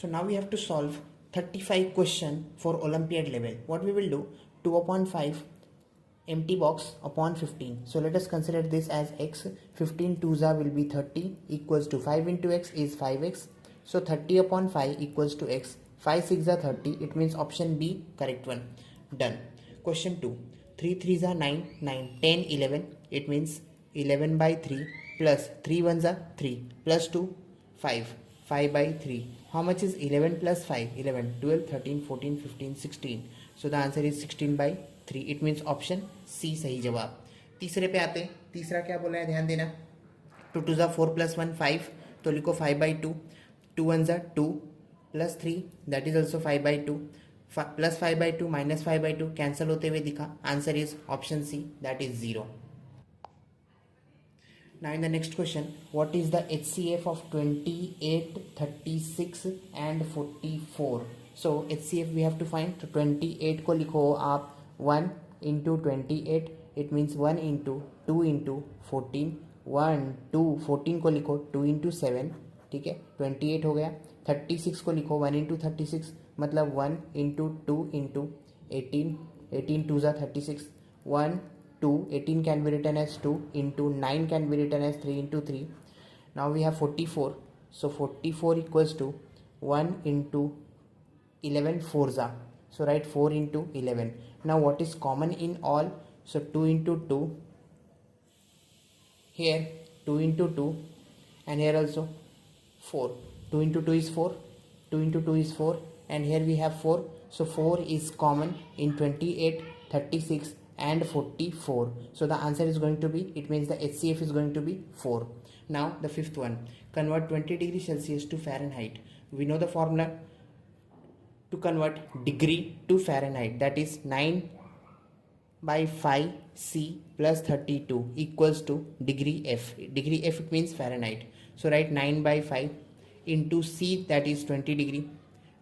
So now we have to solve 35 question for Olympiad level. What we will do, 2 upon 5 empty box upon 15. So let us consider this as x. 15 2s will be 30 equals to 5 into x is 5x. So 30 upon 5 equals to x. 5 6 are 30. It means option B correct one. Done. Question 2. 3 3s are 9, 9, 10, 11. It means 11 by 3 plus 3 1s are 3 plus 2 5. 5 by 3. How much is 11 plus 5? 11, 12, 13, 14, 15, 16. So the answer is 16 by 3. It means option C सही जवाब. तीसरे पे आते हैं. तीसरा क्या बोला है ध्यान देना. 2 2 4 plus 1 5. तो लिखो 5 by 2. 2 1s are 2 plus 3 that is also 5 by 2. Plus 5 by 2 minus 5 by 2 cancel होते हुए दिखा. Answer is option C that is 0. Now in the next question, what is the HCF of 28, 36 and 44? So HCF we have to find. तो 28 को लिखो आप 1 into 28. It means 1 into 2 into 14. 1 2 14 को लिखो 2 into 7. ठीक है 28 हो गया. 36 को लिखो 1 into 36 मतलब 1 into 2 into 18. 18 2 are 36. 1 2 18 can be written as 2 into 9 can be written as 3 into 3. Now we have 44. So 44 equals to 1 into 11 fours are. So write 4 into 11. Now what is common in all? So 2 into 2. Here 2 into 2 and here also 4. 2 into 2 is 4. 2 into 2 is 4 and here we have 4. So 4 is common in 28, 36 and 44. So the answer is going to be, it means the HCF is going to be 4. Now the fifth one, convert 20 degrees Celsius to Fahrenheit. We know the formula to convert degree to Fahrenheit, that is 9 by 5 C plus 32 equals to degree F. Degree F it means Fahrenheit. So write 9 by 5 into C that is 20 degree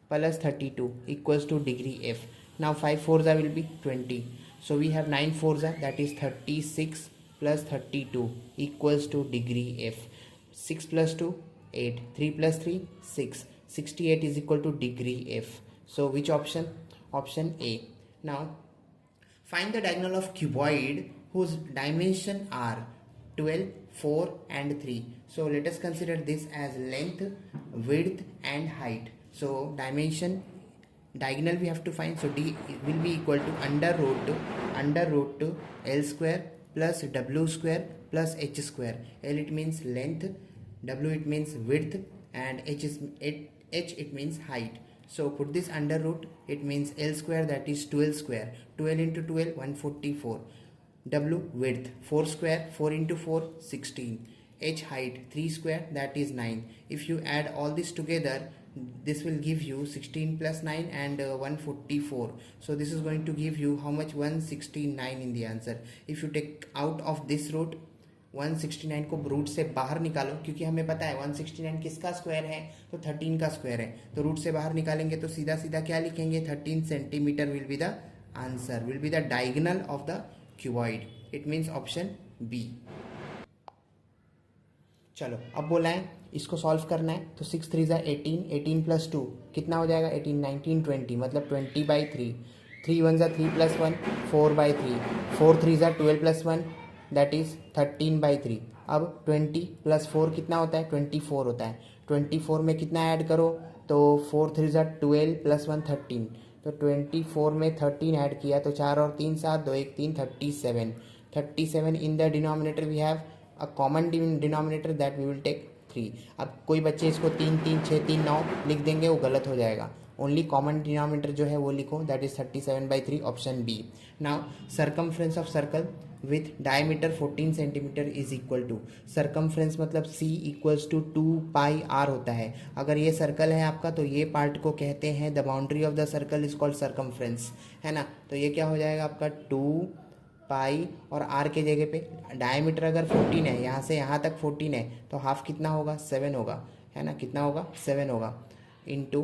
plus 32 equals to degree F. Now 5 fours will be 20. So we have 9 fours that is 36 plus 32 equals to degree F. 6 plus 2 8. 3 plus 3 6. 68 is equal to degree F. So which option? Option A. Now find the diagonal of cuboid whose dimension are 12, 4 and 3. So let us consider this as length, width and height. So diagonal we have to find. So D will be equal to under root to L square plus W square plus H square. L it means length, W it means width and H it means height. So put this under root, it means L square that is 12 square. 12 into 12 144. W width 4 square, 4 into 4 16. H height 3 square that is 9. If you add all this together, this will give you 16 plus 9 and 144. So this is going to give you how much? 169 in the answer. If you take out of this root, 169 को root से बाहर निकालो, क्योंकि हमें पता है 169 किसका square है, तो 13 का स्क्वायर है. तो रूट से बाहर निकालेंगे तो सीधा सीधा क्या लिखेंगे? 13 centimetre will be the answer, will be the diagonal of the cuboid. It means option B. चलो अब बोला है इसको सॉल्व करना है. तो 6 3 18, 18 प्लस 2 कितना हो जाएगा? 18 19 20 मतलब 20 by 3. 3 1 3 plus 1 4 by 3. 4 3 12 plus 1 that is 13 by 3. अब 20 प्लस 4 कितना होता है? 24 होता है. 24 में कितना ऐड करो? तो 4 3 12 प्लस 1 13. तो 24 में 13 ऐड किया तो 4 और 3 7, 2 1 3 37. 37 in the denominator we have a common denominator that we will take 3. अब कोई बच्चे इसको 3 3 6 3 9 लिख देंगे, वो गलत हो जाएगा. ओनली कॉमन डिनोमिनेटर जो है वो लिखो, that is 37 by 3 option B. Now circumference of circle with diameter 14 centimetre is equal to, circumference मतलब C equals to 2 pi R होता है. अगर ये सर्कल है आपका तो ये पार्ट को कहते हैं the boundary of the circle is called circumference, है ना. तो ये क्या हो जाएगा आपका 2 पाई और R के जगह पे डायमीटर अगर 14 है, यहाँ से यहाँ तक 14 है तो हाफ कितना होगा? 7 होगा, है ना. कितना होगा? 7 होगा इंटू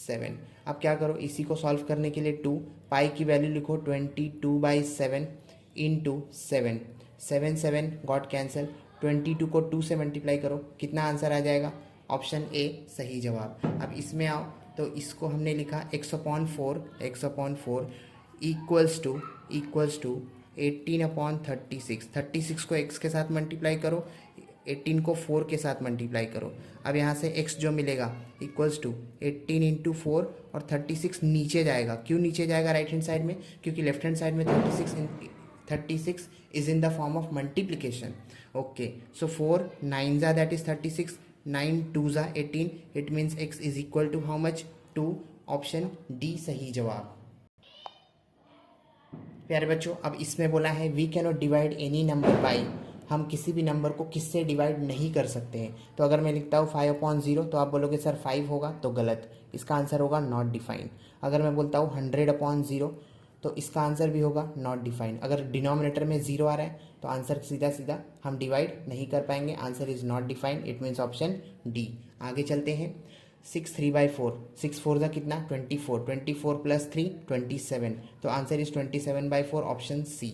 7. अब क्या करो, इसी को सॉल्व करने के लिए 2 पाई की वैल्यू लिखो 22 by 7 इंटू 7. 7 7 got cancel. 22 को 2 से मल्टीप्लाई करो, कितना आंसर आ जाएगा? ऑप्शन ए सही जवाब. अब इसमें आओ तो इसको हमने लिखा x/4 इक्वल्स टू 18/36। 36 को x के साथ मल्टीप्लाई करो, 18 को 4 के साथ मल्टीप्लाई करो। अब यहाँ से x जो मिलेगा इक्वल्स टू 18 इंटू 4, और 36 नीचे जाएगा। क्यों नीचे जाएगा राइट हैंड साइड में? क्योंकि लेफ्ट हैंड साइड में 36 is in the form of multiplication. Okay, so 4 9s are that is 36, 9 2s are 18. It means x is equal to how much? 2. Option D सही जवाब। प्यारे बच्चों, अब इसमें बोला है we can not divide any number by, हम किसी भी नंबर को किससे डिवाइड नहीं कर सकते हैं। तो अगर मैं लिखता हूँ 5/0 तो आप बोलोगे सर 5 होगा, तो गलत, इसका आंसर होगा नॉट डिफाइंड। अगर मैं बोलता हूँ 100/0 तो इसका आंसर भी होगा नॉट डिफाइंड। अगर डिनोमिनेटर में 0 आ रहा है तो आंसर सीधा सीधा हम डिवाइड नहीं कर पाएंगे, answer is not defined, it means option D. आगे चलते हैं। 6 3/4, 6 4 का कितना? 24, 24 प्लस 3 27, तो आंसर इज 27/4, ऑप्शन सी।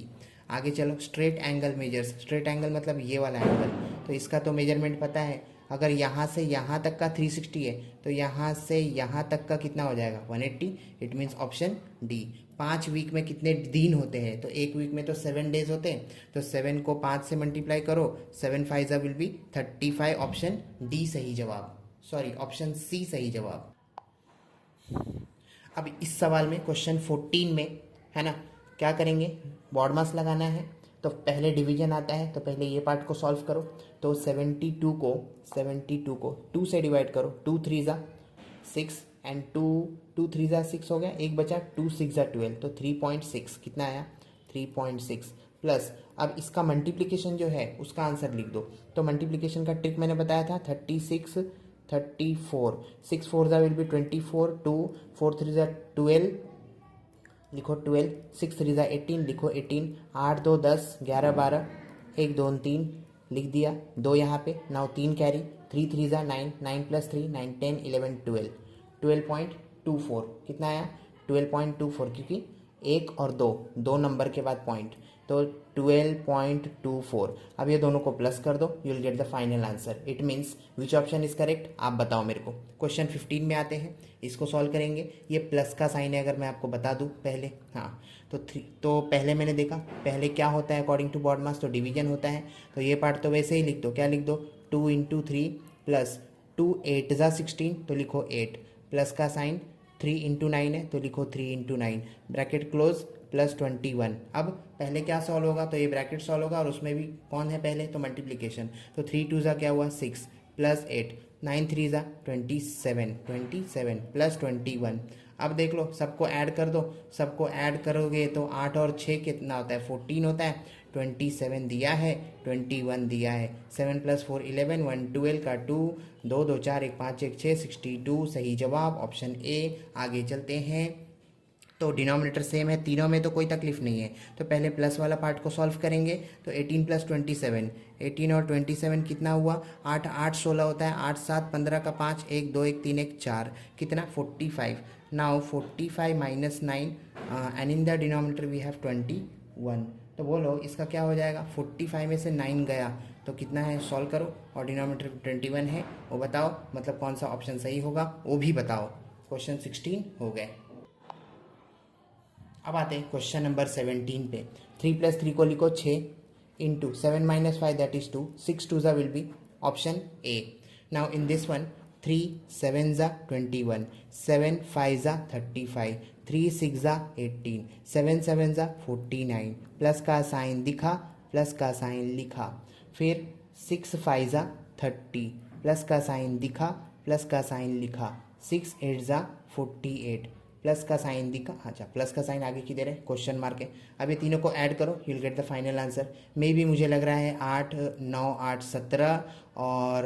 आगे चलो, straight angle measures. Straight angle मतलब ये वाला एंगल, तो इसका तो मेजरमेंट पता है। अगर यहाँ से यहाँ तक का 360 है तो यहाँ से यहाँ तक का कितना हो जाएगा? 180, it means option D. 5 week में कितने दिन होते हैं? तो एक वीक में तो 7 डेज होते हैं, तो 7 को 5 से मल्टीप्लाई करो, 7 5 विल बी 35, ऑप्शन डी सही जवाब, सॉरी ऑप्शन सी सही जवाब। अब इस सवाल में क्वेश्चन 14 में है ना, क्या करेंगे? बॉड मास लगाना है, तो पहले डिवीजन आता है, तो पहले ये पार्ट को सॉल्व करो। तो 72 को 2 से डिवाइड करो, 2 3 ज़ा 6 एंड 2 3 ज़ा 6 हो गया, एक बचा 2 6 ज़ा 12, तो 3.6 कितना आया? 3.6 प्लस, अब इसका मल्टीप्लिकेशन जो है उसका आंसर लिख दो। तो मल्टीप्लिकेशन का ट्रिक मैंने बताया था, 36 34, 6 4 ज़ा विल बी 24, 2 4 3 ज़ा 12, लिखो 12, 6 3 ज़ा 18, लिखो 18, 8 2 10, 11 12, 1 2 3 लिख दिया, 2 यहाँ पे, नाउ 3 कैरी, 3 3 ज़ा 9, 9 प्लस 3 9 10 11 12, 12.24 कितना आया? 12.24, क्योंकि 1 और 2 नंबर के बाद पॉइंट, तो 12.24। अब ये दोनों को प्लस कर दो, you will get the final answer. It means which option is correct, आप बताओ मेरे को। क्वेश्चन 15 में आते हैं, इसको सॉल्व करेंगे। ये प्लस का साइन है, अगर मैं आपको बता दूं पहले, हाँ, तो पहले मैंने देखा, पहले क्या होता है अकॉर्डिंग टू बॉड मास? तो डिवीजन होता है, तो ये पार्ट तो वैसे ही लिख दो। क्या लिख दो? 2 × 3 प्लस 2 8 ज़ा 16, तो लिखो 8, प्लस का साइन 3 × 9 है, तो लिखो 3 × 9, ब्रैकेट क्लोज, प्लस 21। अब पहले क्या सॉल्व होगा? तो ये ब्रैकेट सॉल्व होगा, और उसमें भी कौन है पहले? तो मल्टीप्लिकेशन, तो 3 2 ज़ा क्या हुआ? 6 प्लस 8, 9 3 ज़ा 27 प्लस 21। अब देख लो, सबको ऐड कर दो, सबको ऐड करोगे तो 8 और 6 कितना होता है? 14 होता है। 27 दिया है, 21 दिया है, 7 + 4 11, 1 12 का 2, 2 2 4 1 5 1 6, 62 सही जवाब, ऑप्शन ए। आगे चलते हैं। तो डिनोमिनेटर सेम है, तीनों में तो कोई तकलीफ नहीं है। तो पहले प्लस वाला पार्ट को सॉल्व करेंगे, तो 18 + 27, 18 और 27 कितना हुआ? 8 8 16 होता है, 8 7 15 का 5, 1 2 1 3 1 4, कितना? 45। Now 45 - 9 and in the denominator we have 21। तो बोलो इसका क्या हो जाएगा? 45 में से 9 गया तो कितना है? सॉल्व करो, और डिनोमिनेटर 21 है, वो बताओ, मतलब कौन सा ऑप्शन सही होगा वो भी बताओ। क्वेश्चन 16 हो गए। अब आते हैं क्वेश्चन नंबर 17 पे। 3 + 3 को लिखो 6 इंटू 7 - 5 दैट इज 2, 6 2 ज़ा will be option A. Now in this one 3 7 ज़ा 21, 7 5 ज़ा 35, 3 6 ज़ा 18, 7 7 ज़ा 49, प्लस का साइन दिखा, प्लस का साइन लिखा, फिर 6 5 ज़ा 30, प्लस का साइन दिखा, प्लस का साइन लिखा, 6 8 ज़ा 48, प्लस का साइन दिखा, अच्छा प्लस का साइन आगे किधर है? क्वेश्चन मार्क है। अब ये तीनों को ऐड करो, you will get the final answer. मे भी मुझे लग रहा है 8 9 8 17 और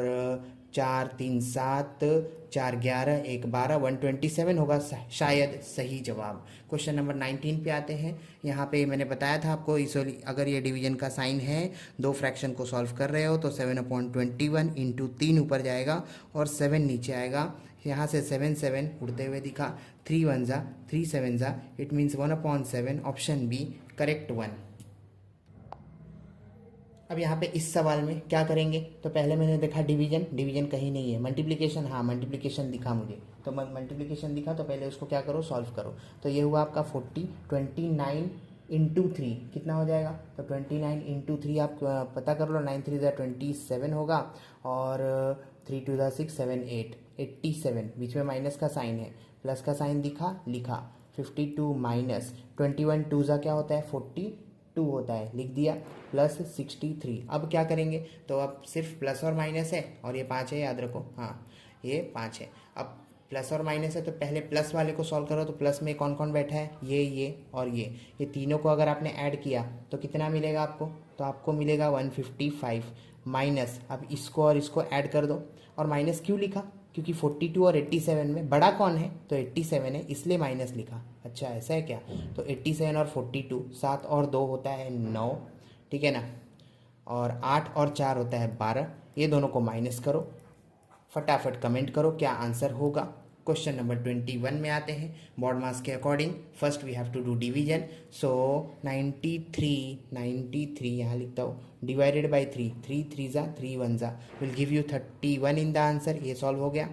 4 3 7 4 11 1 12, 127 होगा शायद सही जवाब। क्वेश्चन नंबर 19 पे आते हैं। यहाँ पे मैंने बताया था आपको, इसलिए अगर ये डिवीजन का साइन है, दो फ्रैक्शन को सॉल्व कर रहे हो तो 7/21 इंटू 3 ऊपर जाएगा और 7 नीचे आएगा। यहाँ से 7 7 उड़ते हुए दिखा, 3 1 ज़ा 3 7 ज़ा, it means 1/7, option B correct 1। अब यहाँ पे इस सवाल में क्या करेंगे, तो पहले मैंने देखा डिवीजन, डिवीजन कहीं नहीं है। मल्टीप्लिकेशन, हाँ मल्टीप्लिकेशन दिखा मुझे, तो मल्टीप्लिकेशन दिखा तो पहले उसको क्या करो, सॉल्व करो। तो ये हुआ आपका 40, 29 इंटू 3 कितना हो जाएगा, तो 29 इंटू 3 आप पता कर लो, 9 3 27 होगा, और 3 2 6 7 8 87, बीच में माइनस का साइन है, प्लस का साइन दिखा, लिखा 52 माइनस 21 टू ज़ा क्या होता है 42 होता है, लिख दिया, प्लस 63। अब क्या करेंगे, तो अब सिर्फ प्लस और माइनस है, और ये 5 है, याद रखो, हाँ ये 5 है। अब प्लस और माइनस है तो पहले प्लस वाले को सॉल्व करो, तो प्लस में कौन कौन बैठा है, ये और ये तीनों को अगर आपने ऐड किया तो कितना मिलेगा आपको, तो आपको मिलेगा 155 माइनस, अब इसको और इसको ऐड कर दो। और माइनस क्यों लिखा, क्योंकि 42 और 87 में बड़ा कौन है, तो 87 है, इसलिए माइनस लिखा। अच्छा ऐसा है क्या, तो 87 और 42, 7 और 2 होता है 9, ठीक है ना, और 8 और 4 होता है 12, ये दोनों को माइनस करो, फटाफट कमेंट करो क्या आंसर होगा। क्वेश्चन नंबर 21 में आते हैं। बॉड मास के according first we have to do division, so 93 यहाँ लिखता हूँ, डिवाइडेड बाई 3, 3 3 ज़ा 3 1 ज़ा will give you 31 in the answer. ये सॉल्व हो गया,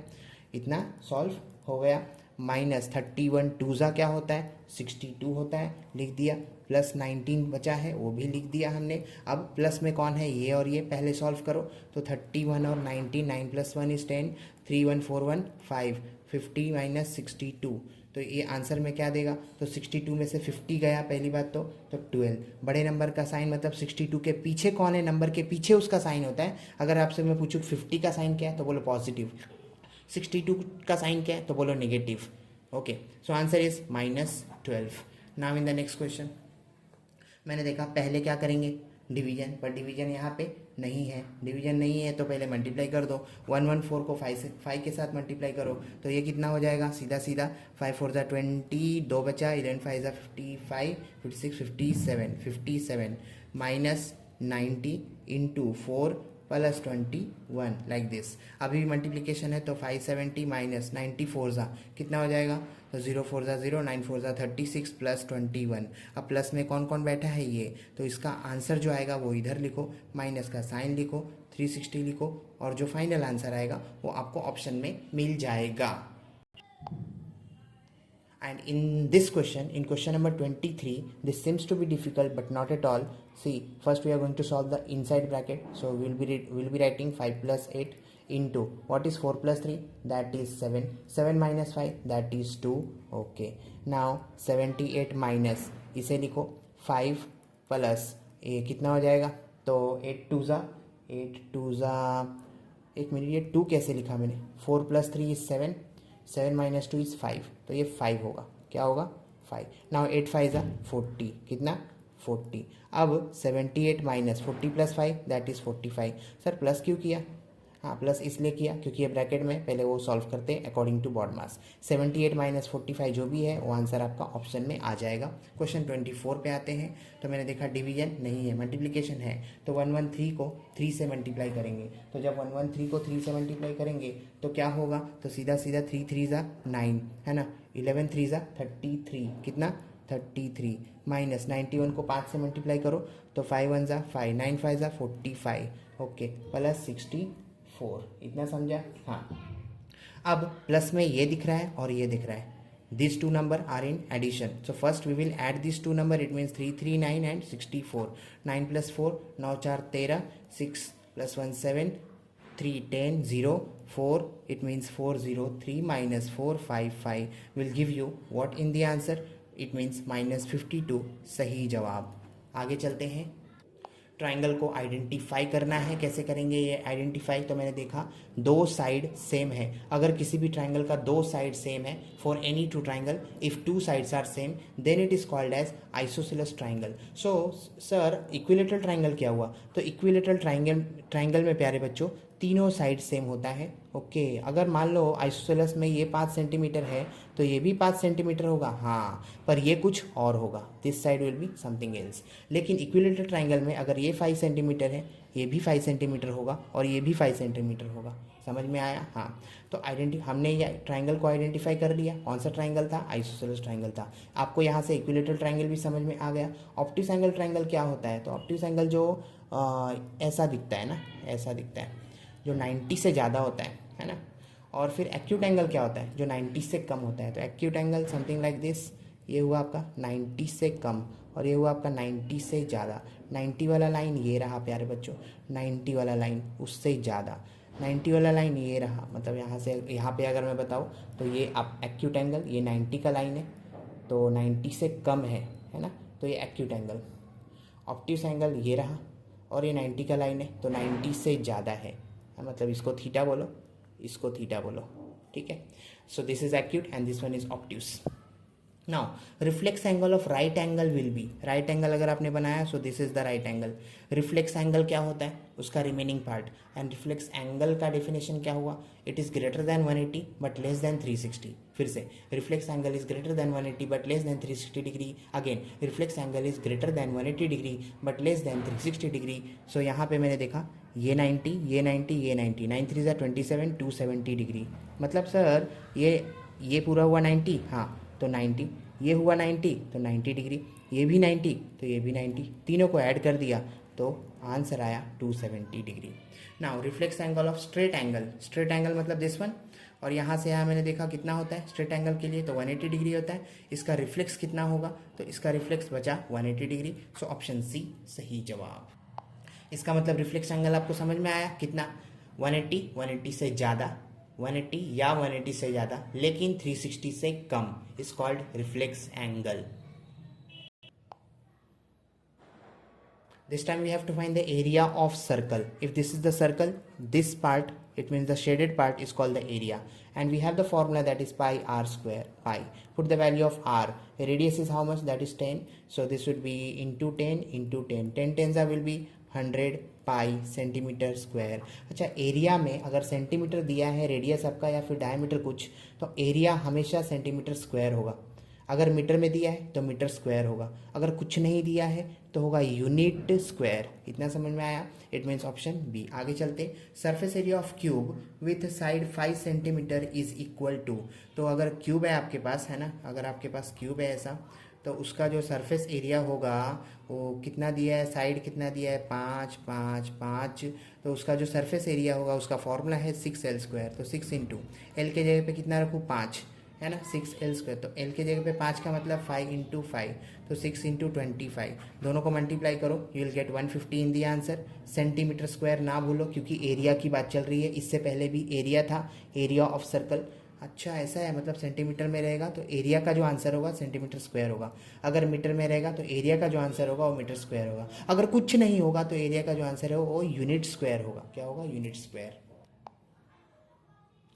इतना सॉल्व हो गया। माइनस 31 टू ज़ा क्या होता है 62 होता है, लिख दिया, प्लस 19 बचा है वो भी लिख दिया हमने। अब प्लस में कौन है, ये और ये पहले सॉल्व करो, तो 31 और 19, 9 + 1 = 10, 3 1 4 1 5, 50 माइनस 62, तो ये आंसर में क्या देगा, तो 62 में से 50 गया पहली बात, तो 12। बड़े नंबर का साइन मतलब 62 के पीछे कौन है, नंबर के पीछे उसका साइन होता है। अगर आपसे मैं पूछूँ 50 का साइन क्या है, तो बोलो पॉजिटिव, 62 का साइन क्या है, तो बोलो negative. Okay, so answer is -12। Now in the next question, मैंने देखा पहले क्या करेंगे, डिवीजन, पर डिवीजन यहाँ पे नहीं है, डिवीजन नहीं है तो पहले मल्टीप्लाई कर दो। 114 को 5 के साथ मल्टीप्लाई करो, तो ये कितना हो जाएगा, सीधा सीधा 5 4 ज़ा 20, 2 बचा, 11 5 ज़ा 55, 56 57 minus 90 into 4 plus 21 like this. अभी मल्टीप्लिकेशन है तो 570 माइनस 94 ज़ा कितना हो जाएगा, तो 0 4 ज़ा 0, 9 4 ज़ा 36 प्लस 21। अब प्लस में कौन कौन बैठा है ये, तो इसका आंसर जो आएगा वो इधर लिखो, माइनस का साइन लिखो, 360 लिखो, और जो फाइनल आंसर आएगा वो आपको ऑप्शन में मिल जाएगा। And in this question, in question number 23, this seems to be difficult but not at all. See, first we are going to solve the inside bracket. So we'll be writing 5 plus 8 into what is 4 plus 3, that is 7, 7 minus 5, that is 2. Okay, now 78 minus, इसे लिखो 5 plus ये कितना हो जाएगा, तो 8 2 ज़ा 1 minute, ये 2 कैसे लिखा मैंने, 4 प्लस 3 is 7, 7 माइनस 2 इज़ 5, तो ये 5 होगा, क्या होगा 5। नाउ 8 5 ज़ा 40, कितना 40। अब 78 minus 40 plus 5, that is 45। Sir plus क्यों किया, हाँ प्लस इसलिए किया क्योंकि ये ब्रैकेट में, पहले वो सॉल्व करते हैं according to BODMAS. 78 minus 45 जो भी है वो आंसर आपका ऑप्शन में आ जाएगा। क्वेश्चन 24 पे आते हैं। तो मैंने देखा डिवीजन नहीं है, मल्टीप्लिकेशन है, तो 113 को 3 से मल्टीप्लाई करेंगे। तो जब 113 को 3 से मल्टीप्लाई करेंगे तो क्या होगा, तो सीधा सीधा 3 3 ज़ा 9 है ना, 11 3 ज़ा 33, कितना 33, माइनस 91 को 5 से मल्टीप्लाई करो तो 5 1 ज़ा 5, 9 5 ज़ा 45, ओके, प्लस 64, इतना समझा। हाँ, अब प्लस में ये दिख रहा है और ये दिख रहा है, this two number are in addition, so first we will add this two number, it means 339 and 64, 9 + 4 9 4 13, 6 + 1 7, 3 10 0 4, it means 403 minus 455 will give you what in the answer, it means -52 सही जवाब। आगे चलते हैं, ट्राइंगल को आइडेंटिफाई करना है। कैसे करेंगे ये आइडेंटिफाई, तो मैंने देखा दो साइड सेम है, अगर किसी भी ट्राइंगल का दो साइड सेम है, for any two triangle if two sides are same then it is called as isosceles triangle. So sir equilateral triangle क्या हुआ, तो इक्विलेटरल ट्राइंगल में प्यारे बच्चों तीनों साइड सेम होता है। ओके, अगर मान लो आइसोसेलेस में ये 5 सेंटीमीटर है तो ये भी 5 सेंटीमीटर होगा, हाँ, पर ये कुछ और होगा, this side will be something else. लेकिन इक्विलेटरल ट्राइंगल में अगर ये 5 सेंटीमीटर है, ये भी 5 सेंटीमीटर होगा और ये भी 5 सेंटीमीटर होगा। समझ में आया? हाँ, तो हमने ये ट्राइंगल को आइडेंटिफाई कर लिया। कौन सा ट्राइंगल था? आइसोसेलेस ट्राइंगल था। आपको यहाँ से इक्विलेटरल ट्राइंगल भी समझ में आ गया। ऑप्टिस एंगल ट्राइंगल क्या होता है? तो ऑप्टिस एंगल जो ऐसा दिखता है ना, ऐसा दिखता है, जो 90 से ज़्यादा होता है ना। और फिर एक्यूट एंगल क्या होता है, जो 90 से कम होता है। तो acute angle something like this, ये हुआ आपका 90 से कम और ये हुआ आपका 90 से ज़्यादा। 90 वाला लाइन ये रहा प्यारे बच्चों, 90 वाला लाइन उससे ज़्यादा, 90 वाला लाइन ये रहा। मतलब यहाँ से यहाँ पे अगर मैं बताऊँ तो ये आप एक्यूट एंगल, ये 90 का लाइन है तो 90 से कम है ना, तो ये एक्यूट एंगल। ऑब्ट्यूस एंगल ये रहा और ये 90 का लाइन है तो 90 से ज़्यादा है, मतलब इसको थीटा बोलो, इसको थीटा बोलो, ठीक है। So this is acute and this one is obtuse. Now reflex angle of right angle will be, right angle अगर आपने बनाया so this is the right angle. Reflex angle क्या होता है, उसका remaining part. And reflex angle का definition क्या हुआ, it is greater than 180 but less than 360। फिर से reflex angle is greater than 180 but less than 360 degree. Again reflex angle is greater than 180 degree but less than 360 degree. So यहाँ पे मैंने देखा ये 90, ये 90, ये 90, 9 3 27, 270 डिग्री। मतलब सर ये पूरा हुआ 90, हाँ तो 90, ये हुआ 90 तो 90 डिग्री, ये भी 90 तो ये भी 90, तीनों को ऐड कर दिया तो आंसर आया 270 degree. Now reflex angle of straight angle, straight angle मतलब दिस वन, और यहाँ से यहाँ मैंने देखा कितना होता है स्ट्रेट एंगल के लिए, तो 180 डिग्री होता है। इसका रिफ्लेक्स कितना होगा, तो इसका रिफ्लेक्स बचा 180 डिग्री। सो ऑप्शन सी सही जवाब। इसका मतलब रिफ्लेक्स एंगल आपको समझ में आया कितना, 180, 180 से ज़्यादा, 180 या 180 से ज़्यादा लेकिन 360 से कम, is called reflex angle. This time we have to find the area of circle. If this is the circle, this part, it means the shaded part is called the area. And we have the formula that is pi r square, pi. Put the value of r. The radius is how much? That is 10. So this would be into 10 into 10. 10 tens will be 100 pi centimetre square. अच्छा area में अगर centimetre दिया है radius आपका या फिर diameter कुछ, तो एरिया हमेशा सेंटीमीटर स्क्वायर होगा। अगर मीटर में दिया है तो मीटर स्क्वायर होगा, अगर कुछ नहीं दिया है तो होगा यूनिट स्क्वायर। इतना समझ में आया, इट मीन्स ऑप्शन बी। आगे चलते, surface area of cube with side 5 centimetre is equal to. तो अगर क्यूब है आपके पास, है ना, अगर आपके पास क्यूब है ऐसा, तो उसका जो सरफेस एरिया होगा वो कितना दिया है, साइड कितना दिया है 5 5 5, तो उसका जो सरफेस एरिया होगा उसका फॉर्मूला है 6l स्क्वायर। तो 6 इंटू एल के जगह पे कितना रखूँ 5, है ना, 6l स्क्वायर। तो l के जगह पे 5 का मतलब 5 इंटू 5, तो 6 इंटू 25, दोनों को मल्टीप्लाई करो, you will gate 150 in the answer. Centimetre square ना भूलो क्योंकि एरिया की बात चल रही है, इससे पहले भी एरिया था, एरिया ऑफ सर्कल। अच्छा ऐसा है, मतलब सेंटीमीटर में रहेगा तो एरिया का जो आंसर होगा सेंटीमीटर स्क्वायर होगा, अगर मीटर में रहेगा तो एरिया का जो आंसर होगा वो मीटर स्क्वायर होगा, अगर कुछ नहीं होगा तो एरिया का जो आंसर है वो यूनिट स्क्वायर होगा। क्या होगा, यूनिट स्क्वायर।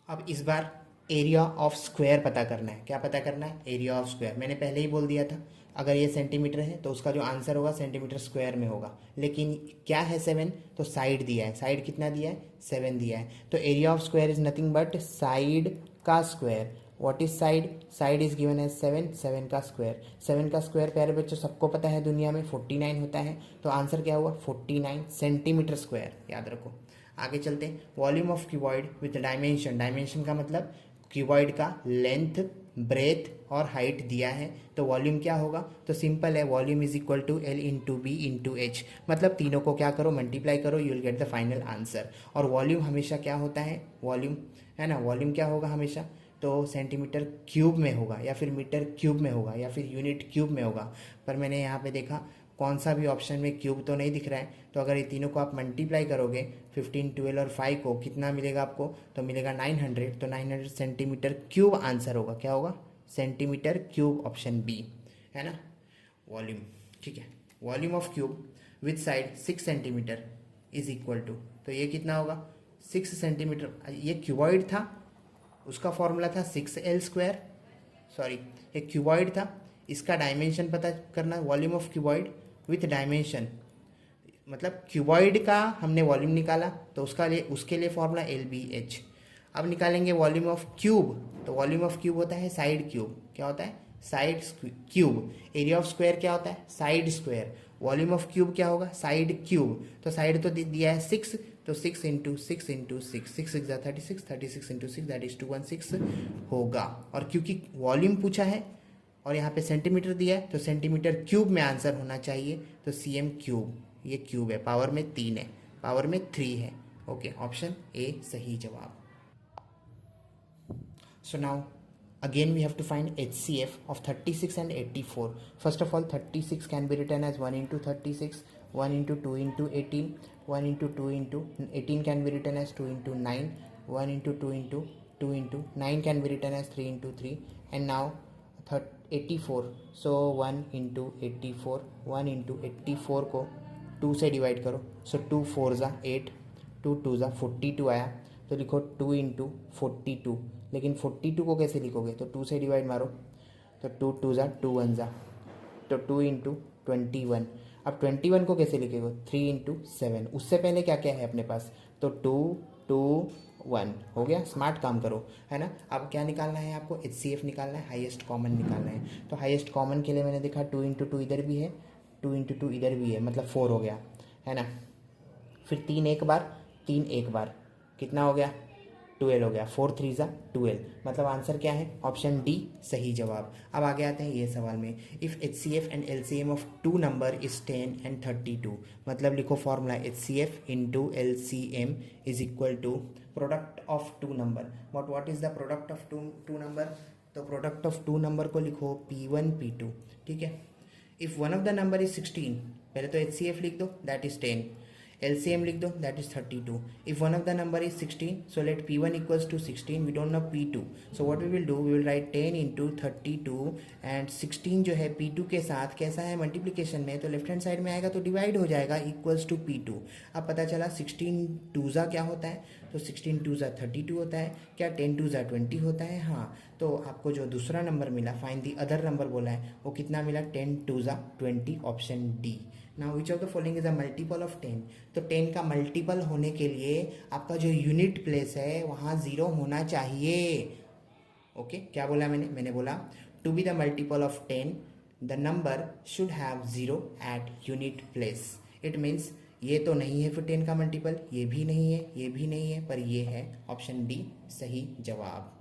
अब इस बार एरिया ऑफ स्क्वायर पता करना है। क्या पता करना है, एरिया ऑफ स्क्वायर। मैंने पहले ही बोल दिया था अगर ये सेंटीमीटर है तो उसका जो आंसर होगा सेंटीमीटर स्क्वायर में होगा, लेकिन क्या है 7, तो साइड दिया है, साइड कितना दिया है 7 दिया है, तो area of square is nothing but side का square. What is side, side is given as 7, 7 का स्क्वायर। 7 का स्क्वायर प्यारे बच्चों सबको पता है दुनिया में 49 होता है, तो आंसर क्या हुआ 49 सेंटीमीटर स्क्वायर, याद रखो। आगे चलते हैं, volume of cuboid with dimension. Dimension का मतलब क्यूबॉइड का लेंथ, ब्रेथ और हाइट दिया है, तो वॉल्यूम क्या होगा, तो सिंपल है, volume is equal to L into B into H. मतलब तीनों को क्या करो, मल्टीप्लाई करो, you will get the final answer. और वॉल्यूम हमेशा क्या होता है, वॉल्यूम है ना, वॉल्यूम क्या होगा हमेशा, तो सेंटीमीटर क्यूब में होगा या फिर मीटर क्यूब में होगा या फिर यूनिट क्यूब में होगा। पर मैंने यहाँ पे देखा कौन सा भी ऑप्शन में क्यूब तो नहीं दिख रहा है, तो अगर ये तीनों को आप मल्टीप्लाई करोगे 15, 12 और 5 को, कितना मिलेगा आपको, तो मिलेगा 900, तो 900 सेंटीमीटर क्यूब आंसर होगा। क्या होगा, सेंटीमीटर क्यूब, ऑप्शन बी, है ना। वॉल्यूम, ठीक है, volume of cube with side 6 centimetre is equal to, तो ये कितना होगा 6 सेंटीमीटर। ये क्यूबॉइड था, उसका फॉर्मूला था 6l स्क्वायर, सॉरी ये क्यूबॉइड था, इसका डायमेंशन पता करना, volume of cuboid with dimension, मतलब क्यूबॉइड का हमने वॉल्यूम निकाला तो उसके लिए फॉर्मूला LBH। अब निकालेंगे वॉल्यूम ऑफ क्यूब, तो वॉल्यूम ऑफ क्यूब होता है साइड क्यूब। क्या होता है, side cube. Area of square क्या होता है, side square. Volume of cube क्या होगा, साइड क्यूब। तो साइड तो दिया है 6, तो 6 into 6 into 6, 6 6 36, 36 into 6 that is 216 होगा। और क्योंकि वॉल्यूम पूछा है और यहाँ पे सेंटीमीटर दिया है तो सेंटीमीटर क्यूब में आंसर होना चाहिए, तो CM क्यूब, ये क्यूब है, पावर में 3 है, पावर में 3 है। ओके, ऑप्शन ए सही जवाब। So now again we have to find HCF of 36 and 84. First of all, 36 can be written as 1 into 36, 1 into 2 into 18, 1 into 2 into 18 can be written as 2 into 9, 1 into 2 into 2 into 9 can be written as 3 into 3, and now 84. So 1 into 84, 1 into 84 को 2 से divide करो, सो 2 4 ज़ा 8, 2 2 ज़ा 42 आया, तो लिखो 2 into 42, लेकिन 42 को कैसे लिखोगे, तो 2 से डिवाइड मारो, तो 2 2 ज़ा 2 1 ज़ा, तो 2 इंटू 21। अब 21 को कैसे लिखेगा, 3 इंटू 7। उससे पहले क्या क्या है अपने पास, तो 2 2 1 हो गया। स्मार्ट काम करो, है ना। अब क्या निकालना है आपको, HCF निकालना है, हाईएस्ट कॉमन निकालना है। तो हाईएस्ट कॉमन के लिए मैंने देखा 2 इंटू 2 इधर भी है, 2 इंटू 2 इधर भी है, मतलब 4 हो गया, है ना। फिर 3 एक बार, 3 एक बार, कितना हो गया, 12 हो गया। 4 3 ज़ा 12, मतलब आंसर क्या है, ऑप्शन डी सही जवाब। अब आगे आते हैं ये सवाल में, if HCF and LCM of 2 number is 10 and 32, मतलब लिखो formula HCF into LCM is equal to product of 2 number. But what is the product of two number, तो प्रोडक्ट ऑफ 2 नंबर को लिखो P1 P2, ठीक है। If one of the number is 16, पहले तो HCF लिख दो, दैट इज 10, LCM लिख दो, that is 32. If one of the number is 16, so let P1 equals to 16, we don't know P2, so what we will do, we will write 10 into 32, and 16 जो है P2 के साथ कैसा है multiplication में, तो लेफ्ट हैंड साइड में आएगा तो डिवाइड हो जाएगा, इक्वल्स टू P2। अब पता चला 16 2 ज़ा क्या होता है, तो 16 2 ज़ा 32 होता है, क्या 10 2 ज़ा 20 होता है, हाँ। तो आपको जो दूसरा नंबर मिला, फाइंड दी अदर नंबर बोला है, वो कितना मिला, 10 2 ज़ा 20, option D. Now which of the following is a multiple of 10, तो 10 का मल्टीपल होने के लिए आपका जो यूनिट प्लेस है वहाँ 0 होना चाहिए। ओके, क्या बोला मैंने बोला to be the multiple of 10 the number should have 0 at unit place. It means ये तो नहीं है फिर 10 का मल्टीपल, ये भी नहीं है, ये भी नहीं है, पर ये है, ऑप्शन डी सही जवाब।